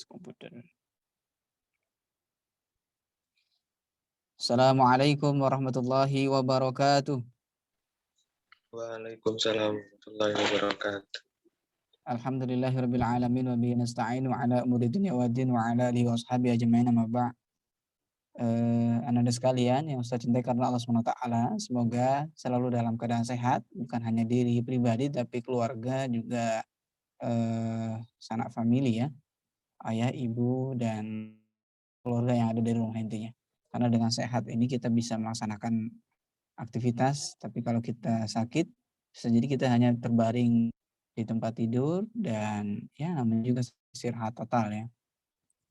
Komputer. Assalamualaikum warahmatullahi wabarakatuh. Waalaikumsalam warahmatullahi wabarakatuh. Alhamdulillahirabbil alamin wa bihi nasta'inu ala umuri dunya waddin wa ala alihi washabihi ajmain amma ba'd. Ananda sekalian yang Ustaz cintai karena Allah Subhanahu wa taala, semoga selalu dalam keadaan sehat, bukan hanya diri pribadi tapi keluarga juga sanak famili ya, ayah, ibu dan keluarga yang ada di rumah intinya. Karena dengan sehat ini kita bisa melaksanakan aktivitas, tapi kalau kita sakit, bisa jadi kita hanya terbaring di tempat tidur dan ya namanya juga istirahat total ya.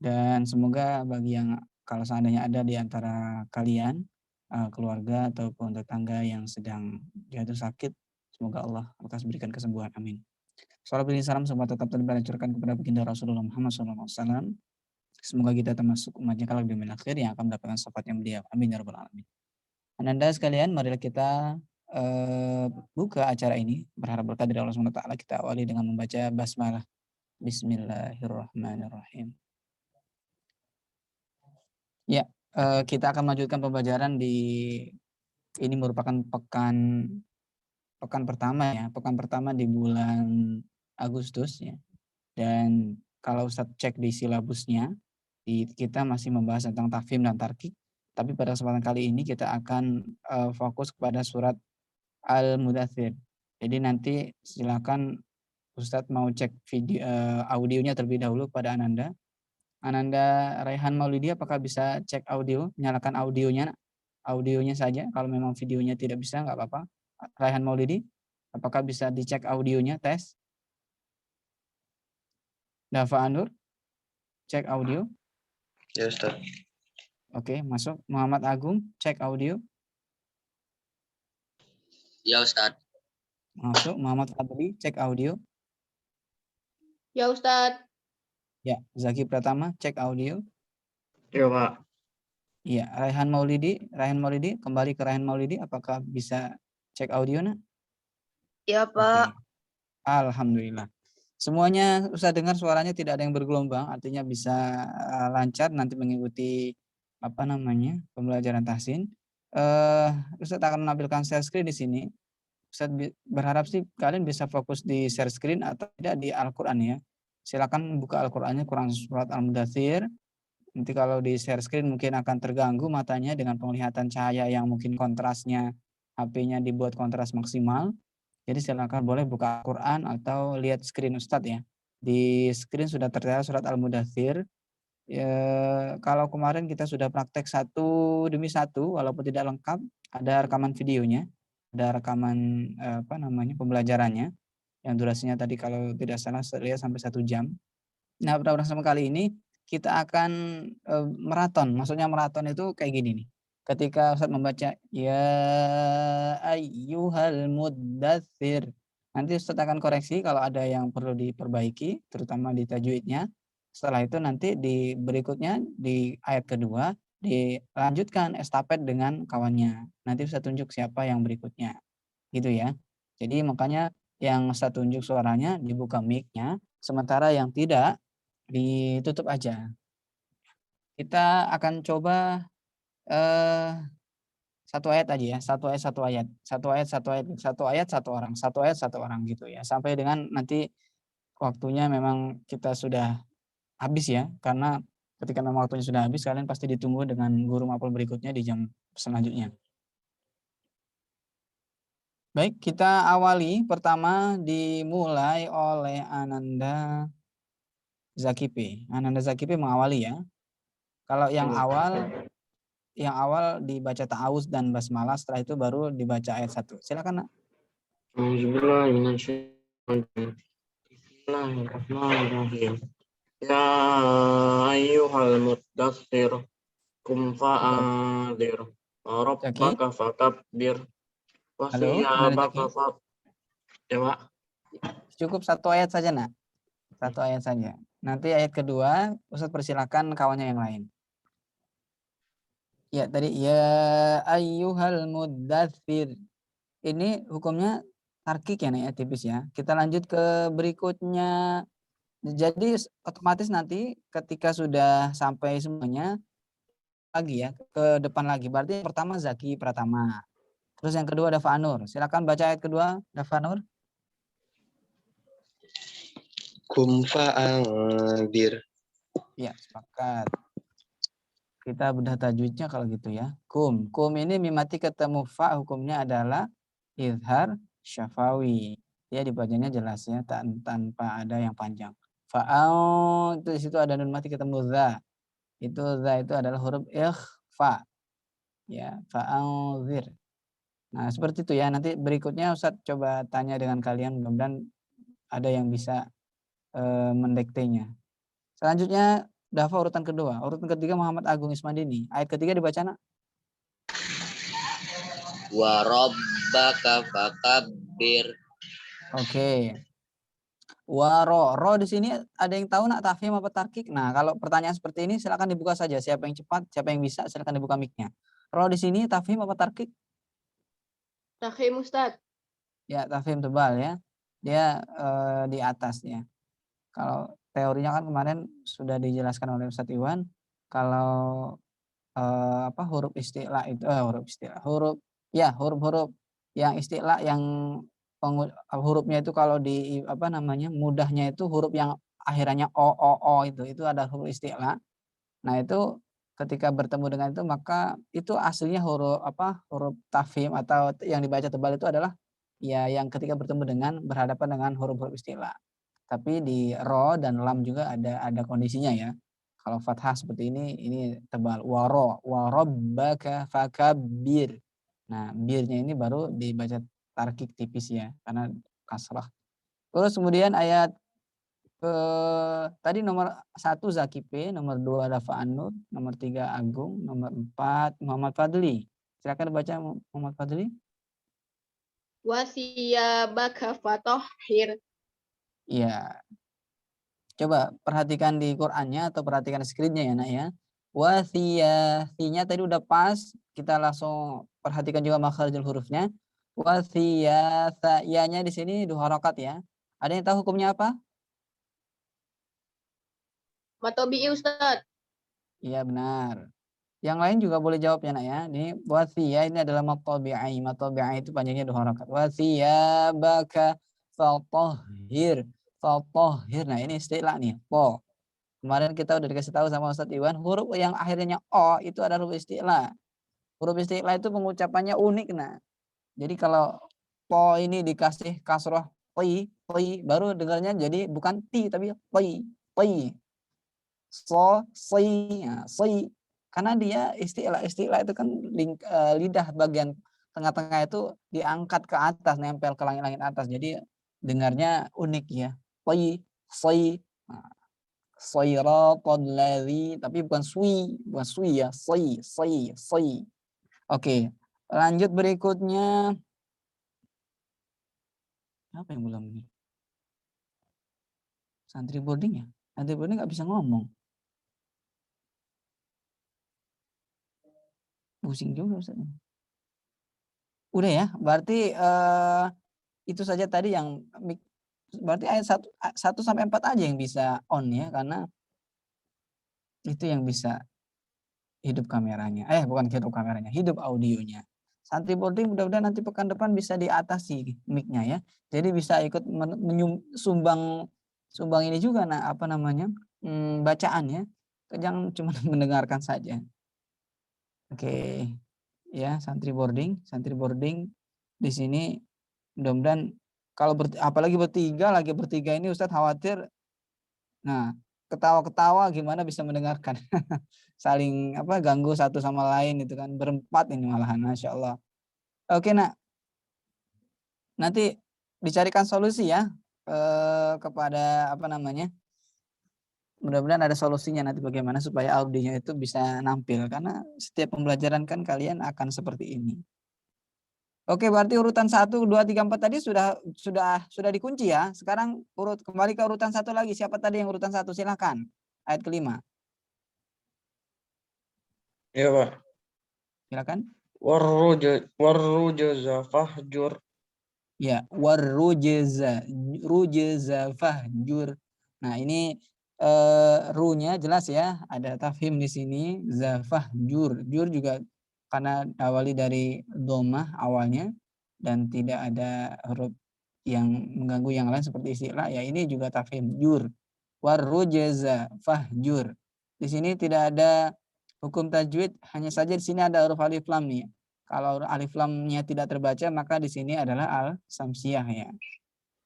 Dan semoga bagi yang kalau seandainya ada di antara kalian, keluarga ataupun tetangga yang sedang jatuh sakit, semoga Allah lekas berikan kesembuhan, amin. Shalawat dan salam semua tetap tercurahkan kepada baginda Rasulullah Muhammad SAW. Semoga kita termasuk umatnya kalau di akhir yang akan mendapatkan syafaatnya beliau, amin ya rabbal alamin. Ananda sekalian, marilah kita buka acara ini berharap berkah dari Allah SWT. Kita awali dengan membaca basmalah. Bismillahirrahmanirrahim. Ya, kita akan melanjutkan pembelajaran di ini merupakan pekan pertama ya, pekan pertama di bulan Agustus ya. Dan kalau Ustadz cek di silabusnya, kita masih membahas tentang tafhim dan tarkik. Tapi pada kesempatan kali ini kita akan fokus kepada surat Al-Mudaththir. Jadi nanti silakan Ustadz mau cek video audionya terlebih dahulu kepada Ananda. Ananda Raihan Maulidi, apakah bisa cek audio? Nyalakan audionya, audionya saja. Kalau memang videonya tidak bisa, nggak apa-apa. Raihan Maulidi, apakah bisa dicek audionya? Tes. Dava Anur, cek audio. Ya Ustaz. Oke, masuk. Muhammad Agung, cek audio. Ya Ustaz. Masuk. Muhammad Fadli, cek audio. Ya Ustaz. Ya, Zaki Pratama, cek audio. Ya Pak. Iya, Raihan Maulidi, kembali ke Raihan Maulidi, apakah bisa cek audio nak? Ya Oke. Pak. Alhamdulillah. Semuanya Ustaz dengar suaranya tidak ada yang bergelombang, artinya bisa lancar nanti mengikuti pembelajaran tahsin. Ustaz akan menampilkan share screen di sini. Ustaz berharap sih kalian bisa fokus di share screen atau tidak di Al-Qur'an ya. Silakan buka Al-Qur'annya, Quran surat Al-Mudaththir. Nanti kalau di share screen mungkin akan terganggu matanya dengan penglihatan cahaya yang mungkin kontrasnya HP-nya dibuat kontras maksimal. Jadi silakan boleh buka Al-Qur'an atau lihat screen Ustadz ya. Di screen sudah tertera surat Al-Mudaththir. Kalau kemarin kita sudah praktek satu demi satu walaupun tidak lengkap, ada rekaman videonya, ada rekaman pembelajarannya yang durasinya tadi kalau tidak salah lihat sampai 1 jam. Nah, pada pertemuan kali ini kita akan maraton. Maksudnya maraton itu kayak gini nih. Ketika Ustadz membaca ya ayyuhal muddatsir, nanti Ustadz akan koreksi kalau ada yang perlu diperbaiki, terutama di tajwidnya. Setelah itu nanti di berikutnya di ayat kedua dilanjutkan estafet dengan kawannya. Nanti Ustadz tunjuk siapa yang berikutnya. Gitu ya. Jadi makanya yang Ustadz tunjuk suaranya dibuka mic-nya, sementara yang tidak ditutup aja. Kita akan coba satu ayat aja ya, satu ayat, satu ayat satu orang gitu ya. Sampai dengan nanti waktunya memang kita sudah habis ya, karena ketika memang waktunya sudah habis kalian pasti ditunggu dengan guru mapel berikutnya di jam selanjutnya. Baik, kita awali. Pertama dimulai oleh Ananda Zakipe. Ananda Zakipe mengawali ya. Kalau yang awal dibaca ta'awuz dan basmalah, setelah itu baru dibaca ayat 1. Silakan, Nak. Bismillahirrahmanirrahim. Ya ayyuhal muddatsir qum fa'anzir rabbaka fakabbir wa thiyabaka fat. Ya Pak. Cukup satu ayat saja, Nak. Satu ayat saja. Nanti ayat kedua Ustadz persilakan kawannya yang lain. Ya, tadi ya ayyuhal muddatsir. Ini hukumnya tarkik ya, Nek, ya, tipis ya. Kita lanjut ke berikutnya Jadi otomatis nanti ketika sudah sampai semuanya lagi ya, ke depan lagi. Berarti yang pertama Zaki Pratama. Terus yang kedua Dava Anur. Silakan baca ayat kedua, Dava Anur. Kum fa'anzir. Ya, sepakat. Kita bedah tajwidnya kalau gitu ya. Kum. Kum ini mimati ketemu fa, hukumnya adalah izhar syafawi. Ya dibacanya jelas ya, tanpa ada yang panjang. Fa'au itu di situ ada nun mati ketemu za. Itu za itu adalah huruf ikhfa. Ya, fa'auzir. Nah, seperti itu ya. Nanti berikutnya Ustadz coba tanya dengan kalian, mudah-mudahan ada yang bisa mendiktenya. Selanjutnya Dava urutan kedua. Urutan ketiga Muhammad Agung Ismadini. Ayat ketiga dibaca nak. Wa rabbaka fakabbir. Oke. Ro di sini ada yang tahu nak tafhim apa tarkik? Nah, kalau pertanyaan seperti ini silakan dibuka saja. Siapa yang cepat, siapa yang bisa, silakan dibuka mic-nya. Ro di sini tafhim apa tarkik? Tafhim Ustadz. Ya, tafhim tebal ya. Dia di atasnya. Kalau teorinya kan kemarin sudah dijelaskan oleh Ustadz Iwan. Kalau huruf istilah itu huruf-huruf yang istilah yang hurufnya itu kalau di mudahnya itu huruf yang akhirannya o itu ada huruf istilah. Nah, itu ketika bertemu dengan itu maka itu aslinya huruf tafhim atau yang dibaca tebal itu adalah ya yang ketika bertemu dengan berhadapan dengan huruf-huruf istilah. Tapi di ro dan lam juga ada kondisinya ya. Kalau fathah seperti ini tebal. Warabbaka fakabbir. Nah, birnya ini baru dibaca tarkik tipis ya, karena kasrah. Terus kemudian ayat tadi nomor 1 Zaki P, nomor 2 Dava Anur, nomor 3 Agung, nomor 4 Muhammad Fadli. Silakan baca Muhammad Fadli. Wasiyabaka fatohhir. Iya. Coba perhatikan di Qur'annya atau perhatikan screen-nya ya nak ya. Nya tadi udah pas, kita langsung perhatikan juga makharijul hurufnya. Ya-nya di sini 2 harakat ya. Ada yang tahu hukumnya apa? Matobi'i Ustadz. Iya benar. Yang lain juga boleh jawab ya nak ya. Ini ini adalah matobi'i. Matobi'i itu panjangnya 2 harakat. Wasiyabaka fatahhir. Fatahhir. Nah, ini istilah nih. Po. Kemarin kita udah dikasih tahu sama Ustadz Iwan, huruf yang akhirnya o itu ada huruf istilah. Huruf istilah itu pengucapannya unik nah. Jadi kalau po ini dikasih kasroh ti, baru dengarnya jadi bukan ti tapi ti. So, si, ya, si. Karena dia istilah itu kan lidah bagian tengah-tengah itu diangkat ke atas, nempel ke langit-langit atas. Jadi dengarnya unik ya. Si. Nah, Shiratal ladzi, tapi bukan sui ya, sai. Oke, lanjut berikutnya. Apa yang belum ini? Santri boarding ya? Santri boarding nggak bisa ngomong. Pusing juga Ustaz. Udah ya, berarti itu saja tadi yang berarti ayat 1 sampai 4 aja yang bisa on ya, karena itu yang bisa hidup kameranya. Bukan hidup kameranya, hidup audionya. Santri boarding mudah-mudahan nanti pekan depan bisa diatasi mic-nya ya. Jadi bisa ikut sumbang ini juga bacaan ya. Jangan cuma mendengarkan saja. Oke. Ya, santri boarding di sini mudah-mudahan kalau apalagi bertiga ini Ustadz khawatir. Nah, ketawa-ketawa gimana bisa mendengarkan. Saling ganggu satu sama lain itu kan, berempat ini malahan, Masya Allah. Oke nak, nanti dicarikan solusi ya kepada mudah-mudahan ada solusinya nanti bagaimana supaya audionya itu bisa nampil, karena setiap pembelajaran kan kalian akan seperti ini. Oke, berarti urutan 1, 2, 3, 4 tadi sudah dikunci ya. Sekarang kembali ke urutan 1 lagi. Siapa tadi yang urutan 1? Silahkan. Ayat ke-5. Ya Pak. Silakan. Warrujza fahjur. Ya, rujza fahjur. Nah, ini ru-nya jelas ya, ada tafhim di sini, zafah jur. Jur juga karena awali dari dhammah awalnya dan tidak ada huruf yang mengganggu yang lain seperti istilah, ya ini juga tafhim jur. Warrujza fahjur. Di sini tidak ada hukum tajwid, hanya saja di sini ada huruf alif lam nih. Kalau alif lamnya tidak terbaca, maka di sini adalah al-samsiyah ya.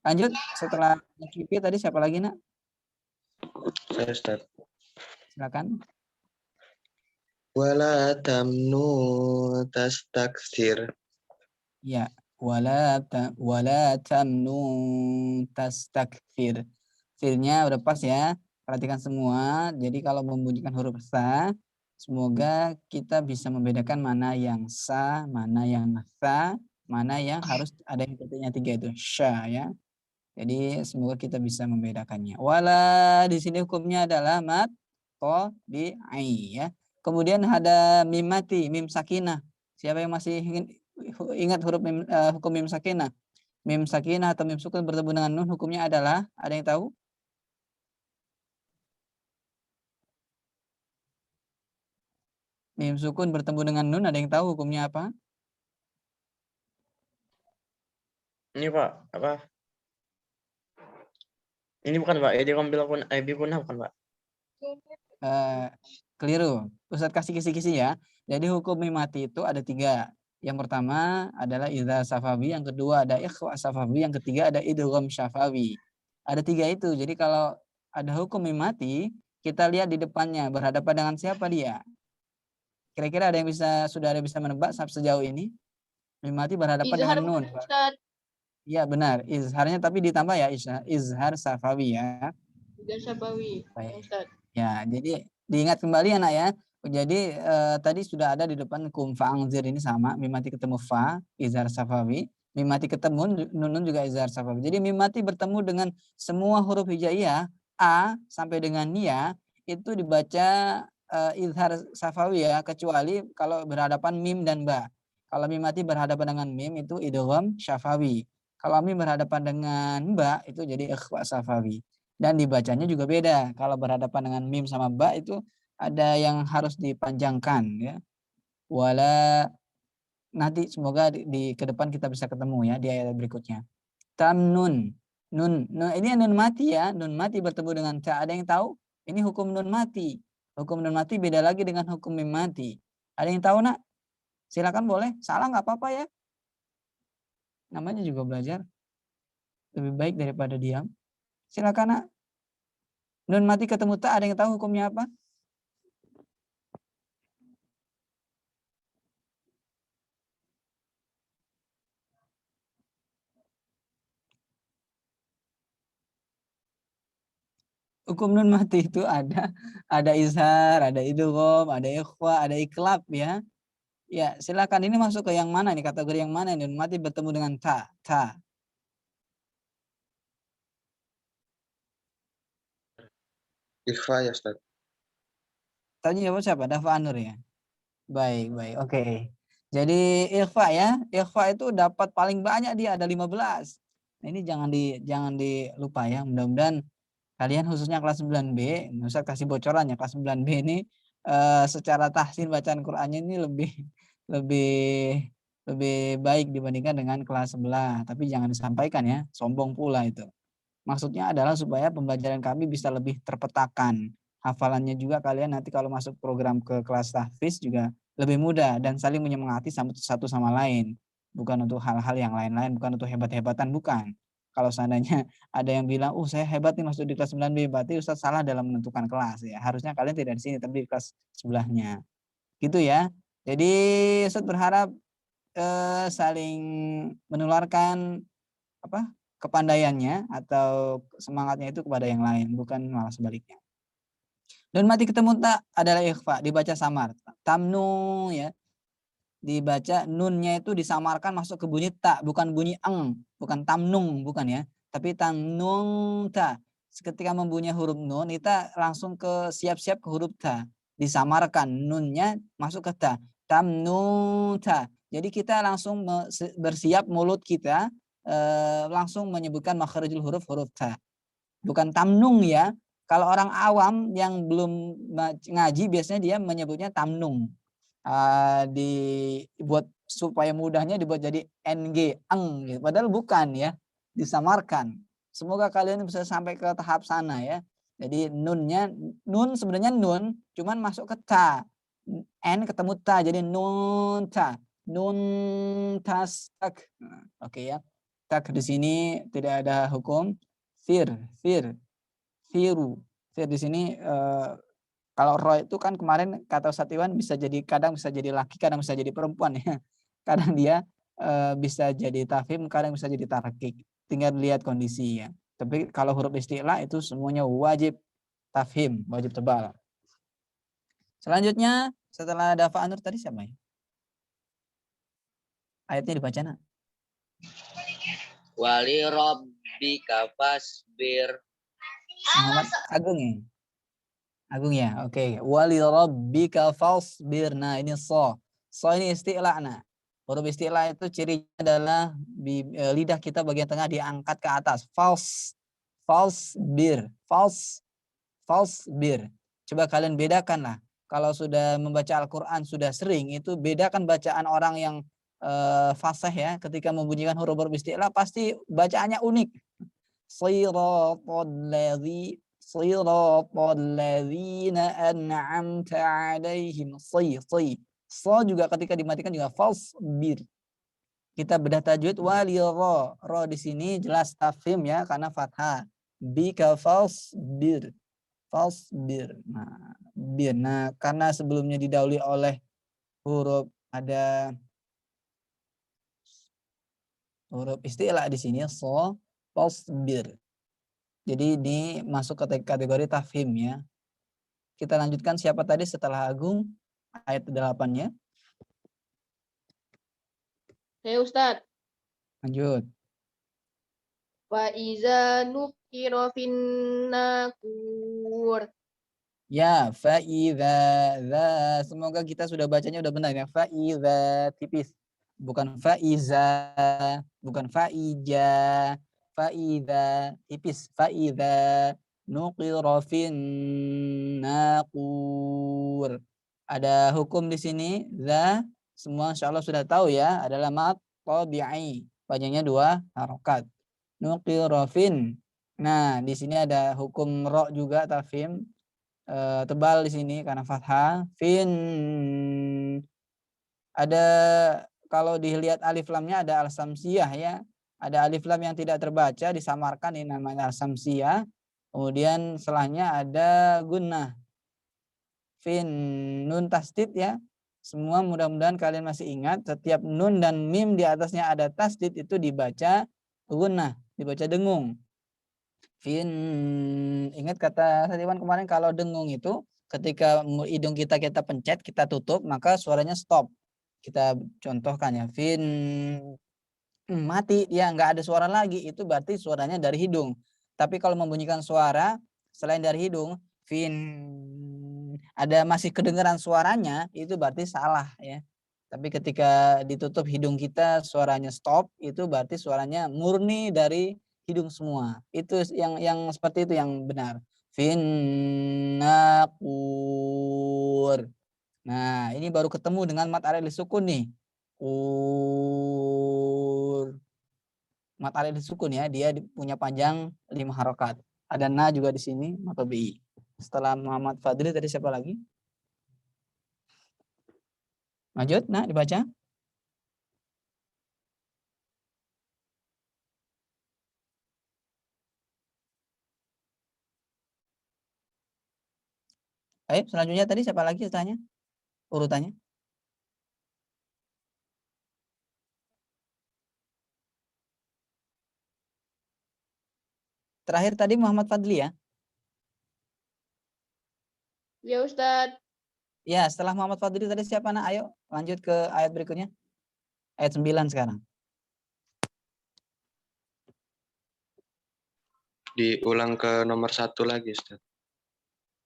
Lanjut, setelah QP tadi siapa lagi, Nak? Saya Ustaz. Silakan. Wala tamnu tastakthir. Ya, wala tamnu tastakthir. Firnya udah pas ya. Perhatikan semua. Jadi kalau membunyikan huruf sa, semoga kita bisa membedakan mana yang sa, mana yang sa, mana yang harus ada yang titiknya 3 itu sya ya. Jadi semoga kita bisa membedakannya. Wala di sini hukumnya adalah mat ko di ai ya. Kemudian ada mim mati, mim sakinah. Siapa yang masih ingat huruf hukum mim sakinah? Mim sakinah atau mim sukun bertemu dengan nun hukumnya adalah, ada yang tahu? Mim sukun bertemu dengan nun, ada yang tahu hukumnya apa? Ini Pak, apa? Ini bukan Pak, jadi kunah bukan Pak? Keliru. Ustadz kasih kisi-kisi ya. Jadi hukum mim mati itu ada 3. Yang pertama adalah idza safawi, yang kedua ada ikhfa safawi, yang ketiga ada idgham syafawi. Ada 3 itu. Jadi kalau ada hukum mim mati, kita lihat di depannya berhadapan dengan siapa dia. Kira-kira ada yang sudah ada bisa menebak sejauh ini? Mim mati berhadapan Izhar dengan nun. bukan, Ustaz? Iya benar, izharnya tapi ditambah ya izhar safawi ya. Izhar syafawi, Baik. Ustaz. Ya, jadi diingat kembali anak ya. Jadi tadi sudah ada di depan kum fa'angzir ini sama, mim mati ketemu fa, izhar safawi, mim mati ketemu nun juga izhar safawi. Jadi mim mati bertemu dengan semua huruf hijaiyah a sampai dengan ya itu dibaca izhar safawi ya, kecuali kalau berhadapan mim dan ba. Kalau mim mati berhadapan dengan mim itu idgham syafawi. Kalau mim berhadapan dengan ba itu jadi ikhfa safawi. Dan dibacanya juga beda. Kalau berhadapan dengan mim sama ba itu ada yang harus dipanjangkan ya. Wala nanti semoga di ke depan kita bisa ketemu ya di ayat berikutnya. Tamnun. Nun ini nun mati ya, nun mati bertemu dengan ta. Ada yang tahu? Ini hukum nun mati. Hukum nun mati beda lagi dengan hukum mim mati. Ada yang tahu, Nak? Silakan boleh. Salah nggak apa-apa ya. Namanya juga belajar. Lebih baik daripada diam. Silakan, Nak. Nun mati ketemu ta, ada yang tahu hukumnya apa? Hukum nun mati itu ada izhar, ada idgham, ada ikhfa, ada iklab ya. Ya, silakan ini masuk ke yang mana nih, kategori yang mana nun mati bertemu dengan ta. Ikhfa ya Ustaz. Tanya jawab siapa? Dafa Anur ya. Baik, oke. Jadi ikhfa ya, ikhfa itu dapat paling banyak dia ada 15. Nah, ini jangan dilupa ya. Mudah-mudahan kalian khususnya kelas 9B, Ustaz kasih bocorannya kelas 9B ini secara tahsin bacaan Qur'annya ini lebih baik dibandingkan dengan kelas sebelah. Tapi jangan disampaikan ya, sombong pula itu. Maksudnya adalah supaya pembelajaran kami bisa lebih terpetakan. Hafalannya juga kalian nanti kalau masuk program ke kelas tahfiz juga lebih mudah dan saling menyemangati satu sama lain. Bukan untuk hal-hal yang lain-lain, bukan untuk hebat-hebatan, bukan. Kalau seandainya ada yang bilang, saya hebat nih masuk di kelas 9B, berarti Ustaz salah dalam menentukan kelas ya. Harusnya kalian tidak di sini, tapi di kelas sebelahnya. Gitu ya. Jadi Ustaz berharap saling menularkan kepandaiannya atau semangatnya itu kepada yang lain, bukan malah sebaliknya. Nun mati ketemu tak adalah ikhfa, dibaca samar. Tamnu ya. Dibaca nunnya itu disamarkan masuk ke bunyi ta, bukan bunyi bukan tamnung, bukan ya. Tapi tamnung ta. Ketika membunyi huruf nun, kita langsung ke siap-siap ke huruf ta. Disamarkan nunnya masuk ke ta. Tamnung ta. Jadi kita langsung bersiap mulut kita langsung menyebutkan makharijul huruf ta. bukan tamnung ya. Kalau orang awam yang belum ngaji biasanya dia menyebutnya tamnung. Dibuat supaya mudahnya dibuat jadi ng eng gitu. Padahal bukan ya, disamarkan. Semoga kalian bisa sampai ke tahap sana ya. Jadi nunnya nun sebenarnya nun cuman masuk ke ta, n ketemu ta jadi nun ta, nun tas tak. Oke ya, tak di sini tidak ada hukum fir firu di sini. Kalau roh itu kan kemarin kata Ustadz Iwan bisa jadi kadang bisa jadi laki, kadang bisa jadi perempuan ya. Kadang dia bisa jadi tafhim, kadang bisa jadi tarakik. Tinggal lihat kondisi ya. Tapi kalau huruf isti'la itu semuanya wajib tafhim, wajib tebal. Selanjutnya setelah dafa anur tadi siapa ya? Ayatnya dibaca nak. Wali rabbika fasbir. Muhammad Agung ya? Agung ya, oke. Wali rabbika fasbir. Nah ini so. So ini isti'la. Nah, huruf isti'la itu cirinya adalah lidah kita bagian tengah diangkat ke atas. Falsbir. Falsbir. Coba kalian bedakan lah. Kalau sudah membaca Al-Quran sudah sering, itu bedakan bacaan orang yang fasih ya. Ketika membunyikan huruf-huruf isti'la pasti bacaannya unik. Siratal ladzina an'amta 'alaihim. So juga ketika dimatikan juga falsbir. Kita bedah tajwid wali ro. Ro di sini jelas tafhim ya karena fathah. Bika falsbir. Nah, bir. Nah, karena sebelumnya didahului oleh huruf ada huruf isti'la di sini so falsbir. Jadi ini masuk ke kategori tafhim ya. Kita lanjutkan siapa tadi setelah Agung ayat 8-nya. Saya Ustadz. Lanjut. Wa iza nukira fin nakur. Ya, fa'idza. Semoga kita sudah bacanya udah benar ya. Fa'idza tipis. Bukan fa'iza, bukan fa'ija. Fa'idza tipis. Fa'idza nuqira fin naqur. Ada hukum di sini. Za semua insyaallah sudah tahu ya, adalah mat tabi'i. Panjangnya 2 harokat. Nuqira fin. Nah, di sini ada hukum ro juga tafhim. Tebal di sini karena fathah. Fin ada kalau dilihat alif lamnya ada al-samsiyah ya. Ada alif lam yang tidak terbaca disamarkan ini namanya al-samsiyah. Kemudian setelahnya ada gunnah. Fin nun tasdid ya. Semua mudah-mudahan kalian masih ingat setiap nun dan mim di atasnya ada tasdid itu dibaca gunnah, dibaca dengung. Fin, ingat kata Sadiwan kemarin kalau dengung itu ketika hidung kita pencet, kita tutup, maka suaranya stop. Kita contohkan ya, fin mati, ya nggak ada suara lagi, itu berarti suaranya dari hidung. Tapi kalau membunyikan suara selain dari hidung, fin ada masih kedengaran suaranya, itu berarti salah ya. Tapi ketika ditutup hidung kita suaranya stop, itu berarti suaranya murni dari hidung semua. Itu yang seperti itu yang benar. Finnaqur. Nah, ini baru ketemu dengan mat alif sukun nih. Mat alif sukun ya, dia punya panjang 5 harokat. Ada na juga di sini, maka bi. Setelah Muhammad Fadli tadi siapa lagi? Lanjut, nah dibaca. Baik, selanjutnya tadi siapa lagi tanya? Urutannya. Terakhir tadi Muhammad Fadli ya? Ya Ustadz. Ya, setelah Muhammad Fadli tadi siapa nak? Ayo lanjut ke ayat berikutnya. Ayat 9 sekarang. Diulang ke nomor 1 lagi, Ustaz.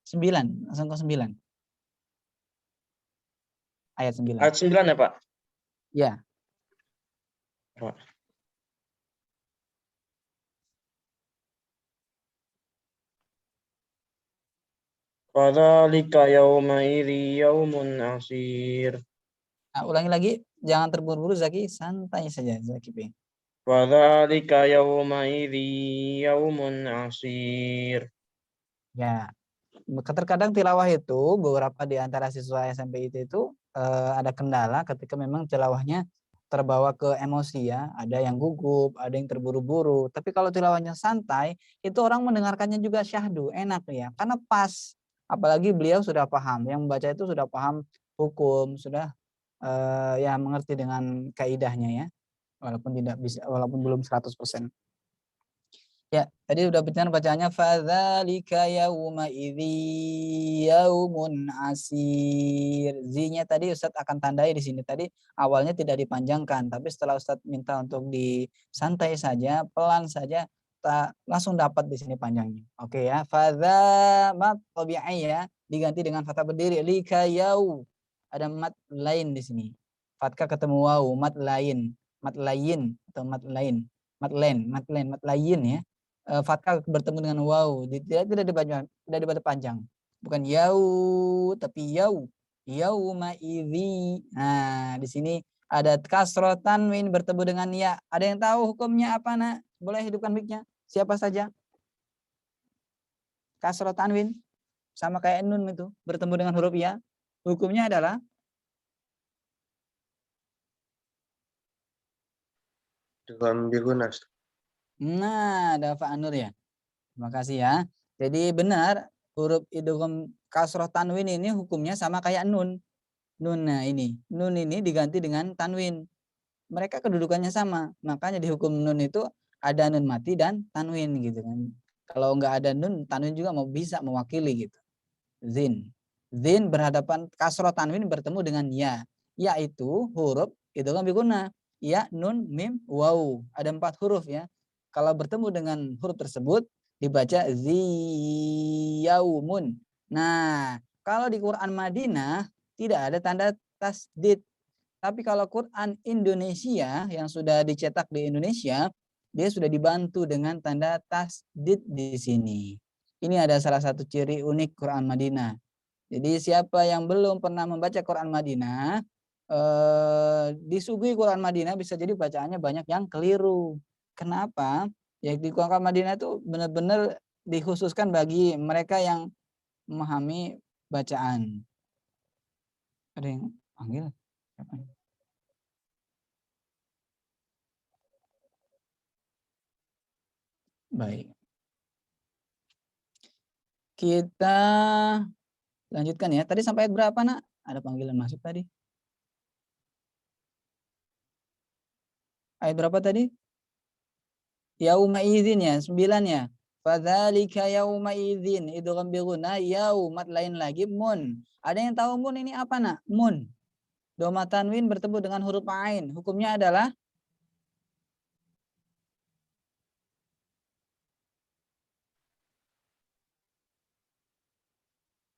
9, langsung ke 9. Ayat 9. Ayat 9 ya, Pak? Ya. Pak. Fadzalika yaumaidzi yaumun asir. Nah, ulangi lagi, jangan terburu-buru Zaki, santai saja Zaki. Fadzalika yaumaidzi yaumun asir. Ya, terkadang tilawah itu beberapa di antara siswa SMP itu ada kendala ketika memang tilawahnya terbawa ke emosi ya, ada yang gugup, ada yang terburu-buru. Tapi kalau tilawahnya santai, itu orang mendengarkannya juga syahdu, enak ya, karena pas. Apalagi beliau sudah paham, yang membaca itu sudah paham hukum, sudah ya mengerti dengan kaidahnya ya, walaupun tidak bisa, walaupun belum 100%. Ya, tadi udah benar bacaannya fadzalika yauma idzi yaumun asir. Z-nya tadi Ustadz akan tandai di sini. Tadi awalnya tidak dipanjangkan, tapi setelah Ustadz minta untuk disantai saja, pelan saja, langsung dapat di sini panjangnya. Oke ya, fadza mat tabi'i ya, diganti dengan fathah berdiri lika yau. Ada mat lain di sini. Fathah ketemu waw, mat lain atau mat lain. Mat lain ya. Fathah bertemu dengan waw, tidak dibaca panjang, bukan yau tapi yauma idzi. Nah di sini ada kasroh tanwin bertemu dengan ya. Ada yang tahu hukumnya apa nak? Boleh hidupkan mic-nya, siapa saja. Kasroh tanwin sama kayak nun itu bertemu dengan huruf ya, hukumnya adalah Idgham biguna. nah ada Pak Nur ya. Terima kasih ya. Jadi benar huruf idgham kasroh tanwin ini hukumnya sama kayak nun. Nun, nah ini. Nun ini diganti dengan tanwin. Mereka kedudukannya sama. Makanya di hukum nun itu ada nun mati dan tanwin gitu kan. Kalau nggak ada nun, tanwin juga mau bisa mewakili gitu. Zin. Zin berhadapan kasroh tanwin bertemu dengan ya. Ya itu huruf idgham biguna. Ya, nun, mim, waw. Ada 4 huruf ya. Kalau bertemu dengan huruf tersebut dibaca ziyaumun. Nah, kalau di Quran Madinah tidak ada tanda tasdid. Tapi kalau Quran Indonesia yang sudah dicetak di Indonesia, dia sudah dibantu dengan tanda tasdid di sini. Ini ada salah satu ciri unik Quran Madinah. Jadi siapa yang belum pernah membaca Quran Madinah, disuguhi Quran Madinah bisa jadi bacaannya banyak yang keliru. Kenapa? Ya di Quran Madinah itu benar-benar dikhususkan bagi mereka yang memahami bacaan. Ada yang panggil? Siapa? Baik. Kita lanjutkan ya. Tadi sampai ayat berapa nak? Ada panggilan masuk tadi. Ayat berapa tadi? Yauma idzin ya, 9 ya. Fadzalika yauma idzin, idgham bighunna yaumat lain lagi mun. Ada yang tahu mun ini apa nak? Mun. Doma tanwin bertemu dengan huruf ain. Hukumnya adalah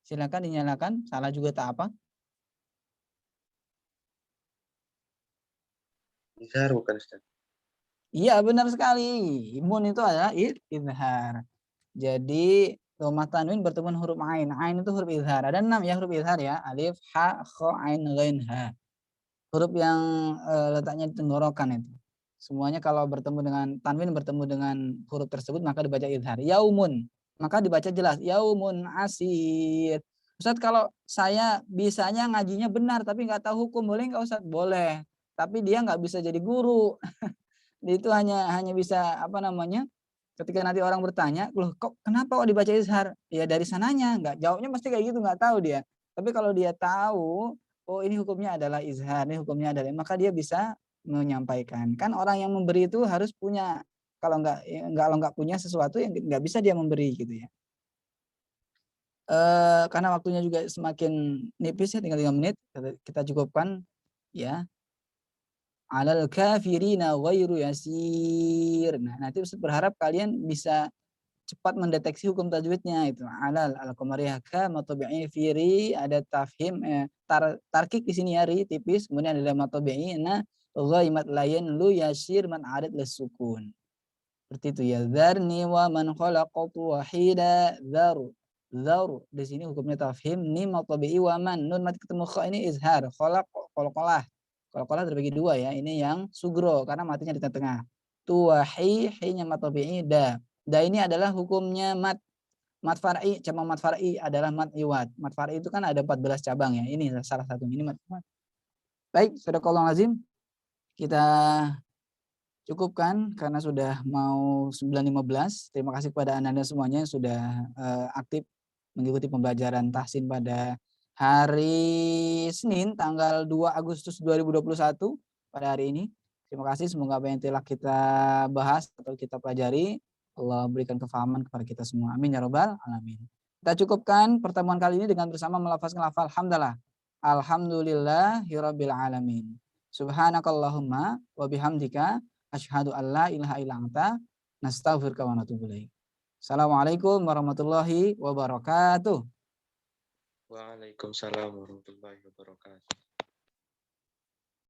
silakan dinyalakan. Salah juga tak apa. Izhar bukan Ustaz? Iya benar sekali. Mun itu adalah izhar. Jadi doma tanwin bertemu dengan huruf ain. Ain itu huruf izhar. Ada 6 ya huruf izhar ya. Alif, ha, kha, ain, ghain, ha. Huruf yang letaknya di tenggorokan itu. Semuanya kalau bertemu dengan tanwin bertemu dengan huruf tersebut maka dibaca izhar. Yaumun. Maka dibaca jelas. Yaumun asir. Ustadz kalau saya bisanya ngajinya benar tapi nggak tahu hukum boleh nggak Ustadz? Boleh. Tapi dia nggak bisa jadi guru. Itu hanya bisa apa namanya? Ketika nanti orang bertanya, loh kok kenapa kok dibaca izhar? Ya dari sananya, nggak jawabnya pasti kayak gitu, nggak tahu dia. Tapi kalau dia tahu, oh ini hukumnya adalah izhar, ini hukumnya adalah, maka dia bisa menyampaikan. Kan orang yang memberi itu harus punya, kalau nggak punya sesuatu yang nggak bisa dia memberi gitu ya. Karena waktunya juga semakin nipis ya, tinggal 3 menit, kita cukupkan ya. Alal kafirina ghairu yasir. Nah, nanti Ustaz berharap kalian bisa cepat mendeteksi hukum tajwidnya itu. Alal al-qamariyah ka matabi'i firi ada tafhim tarkik di sini ya ri tipis, kemudian ada matabi'i na ghaimat layan lu yasir man arid lisukun. Seperti itu ya. Dzarni wa man khalaqtu wahida dzar Dzaur. Di sini hukumnya tafhim. Mim tabi'i wa man. Nun mati ketemu kha ini izhar. Qalaqalah. Qalaqalah terbagi dua ya. Ini yang sugro karena matinya di tengah-tengah. Tuwahi, hi-nya mat tabi'i da. Da ini adalah hukumnya mat far'i. Cabang mat far'i adalah mat iwad. Mat far'i itu kan ada 14 cabang ya. Ini salah satunya. Ini mat iwad. Baik, sadaqallahu azim. Kita cukupkan karena sudah mau 9.15. Terima kasih kepada Anda semuanya yang sudah aktif mengikuti pembelajaran tahsin pada hari Senin tanggal 2 Agustus 2021 pada hari ini. Terima kasih, semoga apa yang telah kita bahas atau kita pelajari Allah berikan kefahaman kepada kita semua. Amin ya rabbal alamin. Kita cukupkan pertemuan kali ini dengan bersama melafazkan lafal hamdalah. Alhamdulillahirabbil alamin. Subhanakallahumma wa bihamdika asyhadu an la ilaha illa anta nastaghfiruka wa natubu ilaik. Assalamualaikum warahmatullahi wabarakatuh. Waalaikumsalam warahmatullahi wabarakatuh.